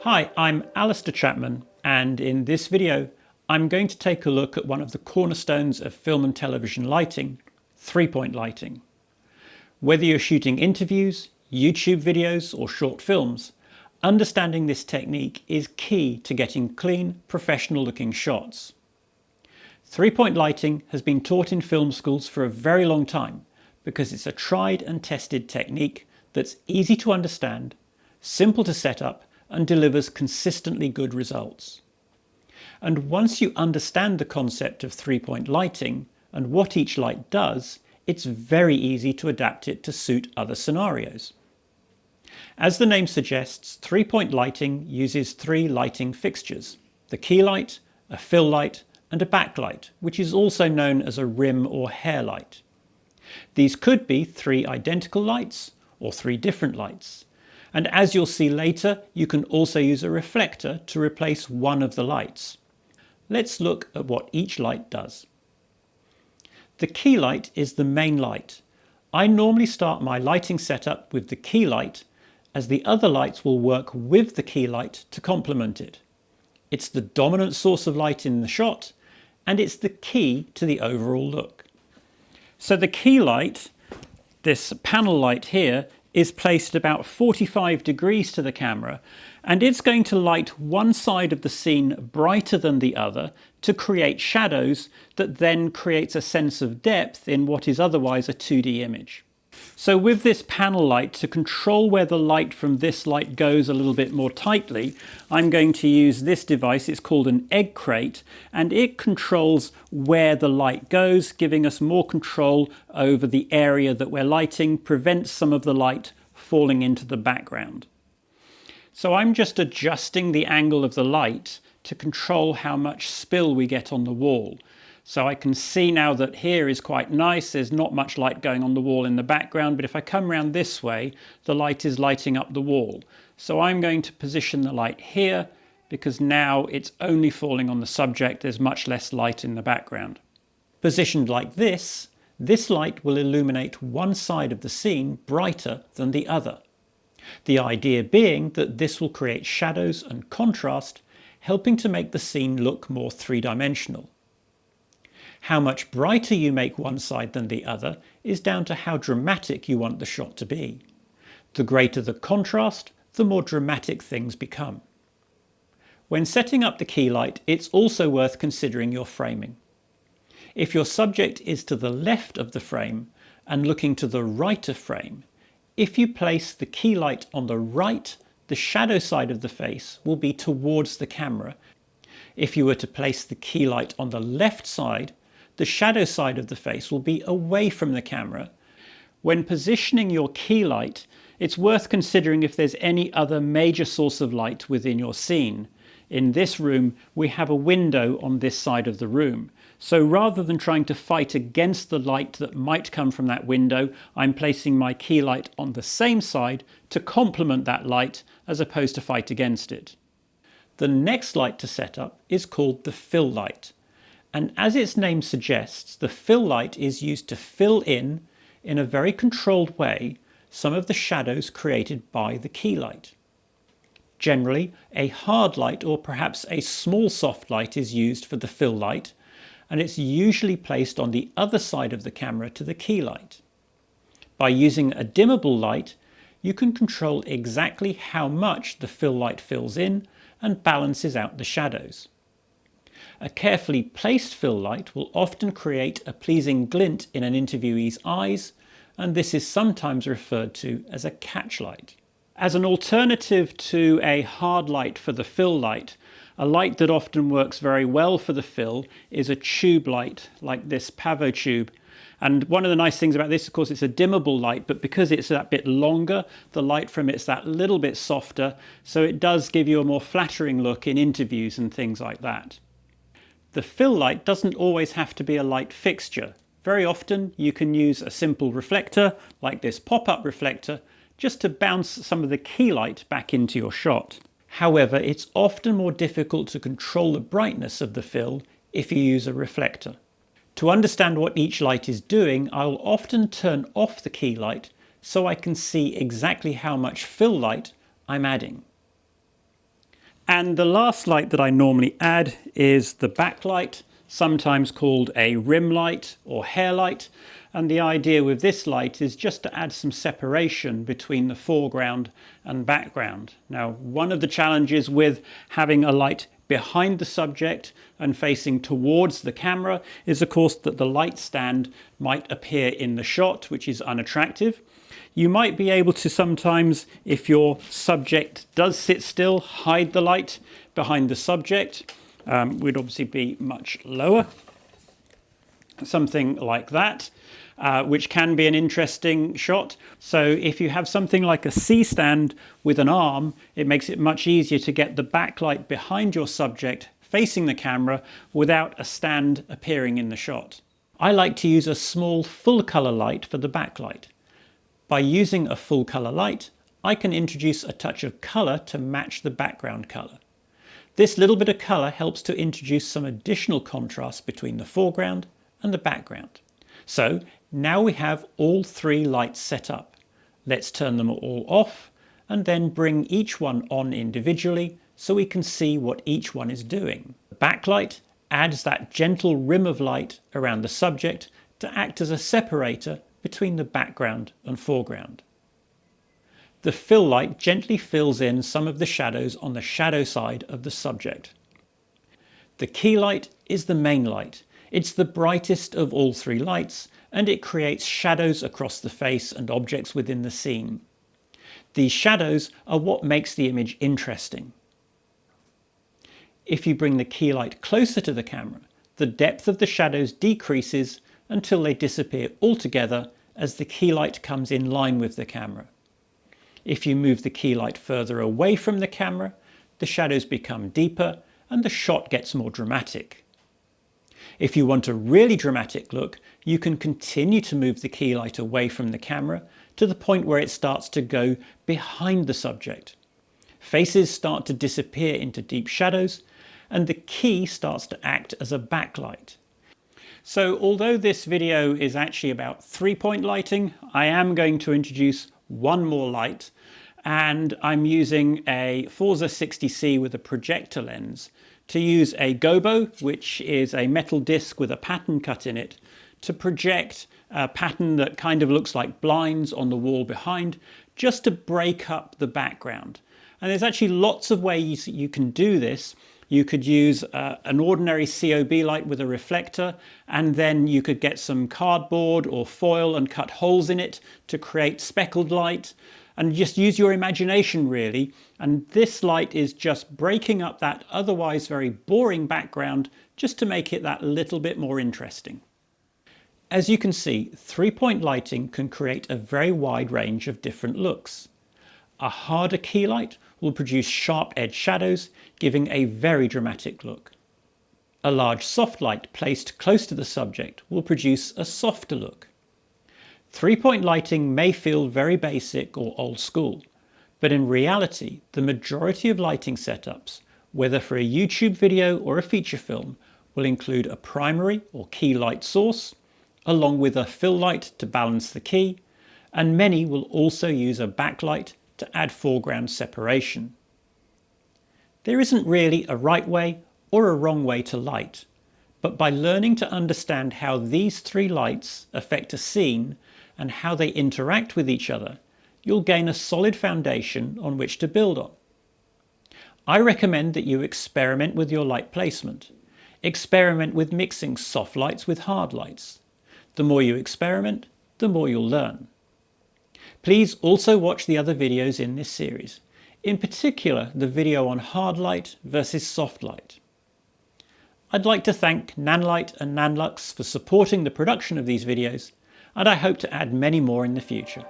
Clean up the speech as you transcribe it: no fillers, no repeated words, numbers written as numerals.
Hi, I'm Alister Chapman, and in this video I'm going to take a look at one of the cornerstones of film and television lighting, three-point lighting. Whether you're shooting interviews, YouTube videos or short films, understanding this technique is key to getting clean, professional-looking shots. Three-point lighting has been taught in film schools for a very long time because it's a tried and tested technique that's easy to understand, simple to set up, and delivers consistently good results. And once you understand the concept of three-point lighting and what each light does, it's very easy to adapt it to suit other scenarios. As the name suggests, three-point lighting uses three lighting fixtures: the key light, a fill light, and a backlight, which is also known as a rim or hair light. These could be three identical lights or three different lights. And as you'll see later, you can also use a reflector to replace one of the lights. Let's look at what each light does. The key light is the main light. I normally start my lighting setup with the key light, as the other lights will work with the key light to complement it. It's the dominant source of light in the shot, and it's the key to the overall look. So the key light, this panel light here, is placed about 45 degrees to the camera, and it's going to light one side of the scene brighter than the other to create shadows that then creates a sense of depth in what is otherwise a 2D image. So with this panel light, to control where the light from this light goes a little bit more tightly, I'm going to use this device. It's called an egg crate, and it controls where the light goes, giving us more control over the area that we're lighting, prevents some of the light falling into the background. So I'm just adjusting the angle of the light to control how much spill we get on the wall. So I can see now that here is quite nice. There's not much light going on the wall in the background, but if I come around this way, the light is lighting up the wall. So I'm going to position the light here because now it's only falling on the subject. There's much less light in the background. Positioned like this light will illuminate one side of the scene brighter than the other. The idea being that this will create shadows and contrast, helping to make the scene look more three-dimensional. How much brighter you make one side than the other is down to how dramatic you want the shot to be. The greater the contrast, the more dramatic things become. When setting up the key light, it's also worth considering your framing. If your subject is to the left of the frame and looking to the right of frame, if you place the key light on the right, the shadow side of the face will be towards the camera. If you were to place the key light on the left side, the shadow side of the face will be away from the camera. When positioning your key light, it's worth considering if there's any other major source of light within your scene. In this room, we have a window on this side of the room. So rather than trying to fight against the light that might come from that window, I'm placing my key light on the same side to complement that light as opposed to fight against it. The next light to set up is called the fill light. And as its name suggests, the fill light is used to fill in a very controlled way, some of the shadows created by the key light. Generally, a hard light or perhaps a small soft light is used for the fill light, and it's usually placed on the other side of the camera to the key light. By using a dimmable light, you can control exactly how much the fill light fills in and balances out the shadows. A carefully placed fill light will often create a pleasing glint in an interviewee's eyes, and this is sometimes referred to as a catch light. As an alternative to a hard light for the fill light, a light that often works very well for the fill is a tube light like this Pavo tube. And one of the nice things about this, of course, it's a dimmable light, but because it's that bit longer, the light from it's that little bit softer, so it does give you a more flattering look in interviews and things like that. The fill light doesn't always have to be a light fixture. Very often you can use a simple reflector, like this pop-up reflector, just to bounce some of the key light back into your shot. However, it's often more difficult to control the brightness of the fill if you use a reflector. To understand what each light is doing, I'll often turn off the key light so I can see exactly how much fill light I'm adding. And the last light that I normally add is the backlight, sometimes called a rim light or hair light. And the idea with this light is just to add some separation between the foreground and background. Now, one of the challenges with having a light behind the subject and facing towards the camera is, of course, that the light stand might appear in the shot, which is unattractive. You might be able to sometimes, if your subject does sit still, hide the light behind the subject. Would obviously be much lower. Something like that, which can be an interesting shot. So if you have something like a C-stand with an arm, it makes it much easier to get the backlight behind your subject facing the camera without a stand appearing in the shot. I like to use a small full color light for the backlight. By using a full color light, I can introduce a touch of color to match the background color. This little bit of color helps to introduce some additional contrast between the foreground and the background. So now we have all three lights set up. Let's turn them all off and then bring each one on individually so we can see what each one is doing. The backlight adds that gentle rim of light around the subject to act as a separator between the background and foreground. The fill light gently fills in some of the shadows on the shadow side of the subject. The key light is the main light. It's the brightest of all three lights, and it creates shadows across the face and objects within the scene. These shadows are what makes the image interesting. If you bring the key light closer to the camera, the depth of the shadows decreases until they disappear altogether as the key light comes in line with the camera. If you move the key light further away from the camera, the shadows become deeper and the shot gets more dramatic. If you want a really dramatic look, you can continue to move the key light away from the camera to the point where it starts to go behind the subject. Faces start to disappear into deep shadows, and the key starts to act as a backlight. So although this video is actually about 3-point lighting, I am going to introduce one more light, and I'm using a Forza 60C with a projector lens to use a gobo, which is a metal disc with a pattern cut in it, to project a pattern that kind of looks like blinds on the wall behind, just to break up the background. And there's actually lots of ways you can do this. You could use an ordinary COB light with a reflector, and then you could get some cardboard or foil and cut holes in it to create speckled light, and just use your imagination really. And this light is just breaking up that otherwise very boring background just to make it that little bit more interesting. As you can see, 3-point lighting can create a very wide range of different looks. A harder key light will produce sharp edge shadows, giving a very dramatic look. A large soft light placed close to the subject will produce a softer look. 3-point lighting may feel very basic or old school, but in reality, the majority of lighting setups, whether for a YouTube video or a feature film, will include a primary or key light source, along with a fill light to balance the key, and many will also use a backlight to add foreground separation. There isn't really a right way or a wrong way to light, but by learning to understand how these three lights affect a scene and how they interact with each other, you'll gain a solid foundation on which to build on. I recommend that you experiment with your light placement. Experiment with mixing soft lights with hard lights. The more you experiment, the more you'll learn. Please also watch the other videos in this series, in particular the video on hard light versus soft light. I'd like to thank Nanlite and Nanlux for supporting the production of these videos, and I hope to add many more in the future.